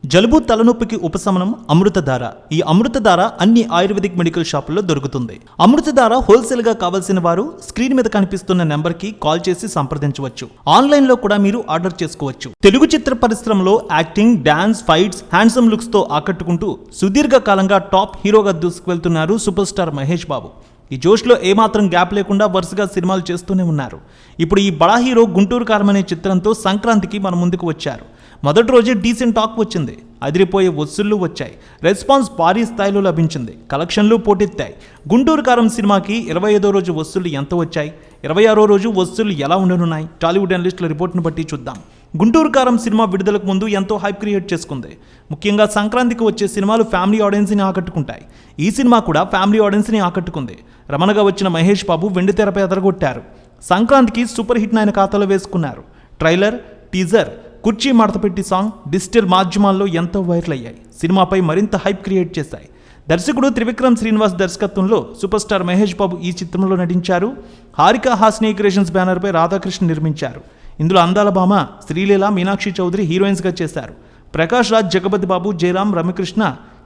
జలుబు తలనొప్పికి ఉపశమనం అమృతధార. ఈ అమృతధార అన్ని ఆయుర్వేదిక్ మెడికల్ షాపుల్లో దొరుకుతుంది. అమృతధార హోల్సేల్ గా కావాల్సిన వారు స్క్రీన్ మీద కనిపిస్తున్న నెంబర్ కి కాల్ చేసి సంప్రదించవచ్చు. ఆన్లైన్ లో కూడా మీరు ఆర్డర్ చేసుకోవచ్చు. తెలుగు చిత్ర పరిశ్రమలో acting, dance, fights, handsome looks తో ఆకట్టుకుంటూ సుదీర్ఘ కాలంగా టాప్ హీరోగా దూసుకువెళ్తున్నారు సూపర్ స్టార్ మహేష్ బాబు. ఈ జోష్లో ఏమాత్రం గ్యాప్ లేకుండా వరుసగా సినిమాలు చేస్తూనే ఉన్నారు. ఇప్పుడు ఈ బడా హీరో గుంటూరు కారం అనే చిత్రంతో సంక్రాంతికి మన ముందుకు వచ్చారు. మొదటి రోజే డీసెంట్ టాక్ వచ్చింది. అదిరిపోయే వసూళ్లు వచ్చాయి. రెస్పాన్స్ భారీ స్థాయిలో లభించింది. కలెక్షన్లు పోటెత్తాయి. గుంటూరు కారం సినిమాకి 25వ రోజు వసూళ్లు ఎంత వచ్చాయి, 26వ రోజు వసూళ్లు ఎలా ఉండనున్నాయి, టాలీవుడ్ అనలిస్టుల రిపోర్ట్ను బట్టి చూద్దాం. గుంటూరు కారం సినిమా విడుదలకు ముందు ఎంతో హైప్ క్రియేట్ చేసుకుంది. ముఖ్యంగా సంక్రాంతికి వచ్చే సినిమాలు ఫ్యామిలీ ఆడియన్స్ని ఆకట్టుకుంటాయి. ఈ సినిమా కూడా ఫ్యామిలీ ఆడియన్స్ని ఆకట్టుకుంది. రమణగా వచ్చిన మహేష్ బాబు వెండితెరపై అదరగొట్టారు. సంక్రాంతికి సూపర్ హిట్ ఆయన ఖాతాలో వేసుకున్నారు. ట్రైలర్, టీజర్, కుర్చీ మడతపెట్టి సాంగ్ డిజిటల్ మాధ్యమాల్లో ఎంతో వైరల్ అయ్యాయి. సినిమాపై మరింత హైప్ క్రియేట్ చేశాయి. దర్శకుడు త్రివిక్రమ్ శ్రీనివాస్ దర్శకత్వంలో సూపర్ స్టార్ మహేష్ బాబు ఈ చిత్రంలో నటించారు. హారిక హాస్ని క్రియేషన్స్ బ్యానర్పై రాధాకృష్ణ నిర్మించారు. ఇందులో అందాల భామ శ్రీలీల, మీనాక్షి చౌదరి హీరోయిన్స్గా చేశారు. ప్రకాష్ రాజ్, జగపతి బాబు, జయరాం, రమ్యకృష్ణ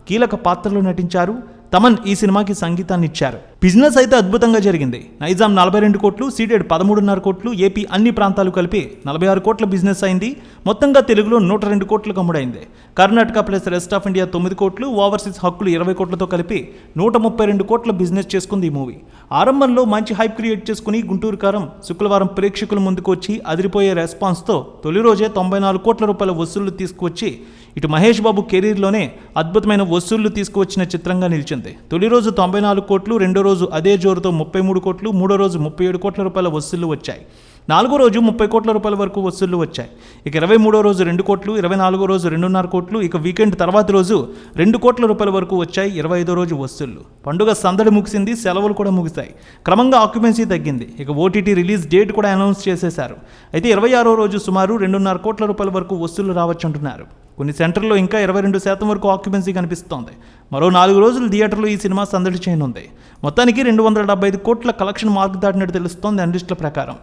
కీలక పాత్రలో నటించారు. తమన్ ఈ సినిమాకి సంగీతాన్ని ఇచ్చారు. బిజినెస్ అయితే అద్భుతంగా జరిగింది. నైజాం 42 కోట్లు, సీడెడ్ 13.5 కోట్లు, ఏపీ అన్ని ప్రాంతాలు కలిపి 46 కోట్ల బిజినెస్ అయింది. మొత్తంగా తెలుగులో 102 కోట్లకు అమ్ముడైంది. Karnataka plus rest of India 9 కోట్లు, ఓవర్సీస్ హక్కులు 20 కోట్లతో కలిపి 132 కోట్ల బిజినెస్ చేసుకుంది ఈ మూవీ. ఆరంభంలో మంచి హైప్ క్రియేట్ చేసుకుని గుంటూరు కారం శుక్రవారం ప్రేక్షకుల ముందుకు వచ్చి అదిరిపోయే రెస్పాన్స్తో తొలి రోజే 94 కోట్ల రూపాయల వసూళ్లు తీసుకువచ్చి ఇటు మహేష్ బాబు కెరీర్లోనే అద్భుతమైన వసూళ్లు తీసుకువచ్చిన చిత్రంగా నిలిచింది. తొలి రోజు 94 కోట్లు, రెండో రోజు అదే జోరుతో 33 కోట్లు, మూడో రోజు 37 కోట్ల రూపాయల వసూళ్లు వచ్చాయి. నాలుగో రోజు 30 కోట్ల రూపాయల వరకు వసూళ్లు వచ్చాయి. ఇక 23వ రోజు 2 కోట్లు, 24వ రోజు 2.5 కోట్లు, ఇక వీకెండ్ తర్వాత రోజు 2 కోట్ల రూపాయల వరకు వచ్చాయి 25వ రోజు వసూళ్లు. పండుగ సందడి ముగిసింది, సెలవులు కూడా ముగిశాయి. క్రమంగా ఆక్యుపెన్సీ తగ్గింది. ఇక ఓటీటీ రిలీజ్ డేట్ కూడా అనౌన్స్ చేసేశారు. అయితే 26వ రోజు సుమారు 2.5 కోట్ల రూపాయల వరకు వసూళ్లు రావచ్చు అంటున్నారు. కొన్ని సెంటర్లో ఇంకా 22% వరకు ఆక్యుపెన్సీ కనిపిస్తోంది. మరో 4 రోజులు థియేటర్లో ఈ సినిమా సందడి చేయనుంది. మొత్తానికి 275 కోట్ల కలెక్షన్ మార్క్ దాటినట్టు తెలుస్తోంది అనలిస్టుల ప్రకారం.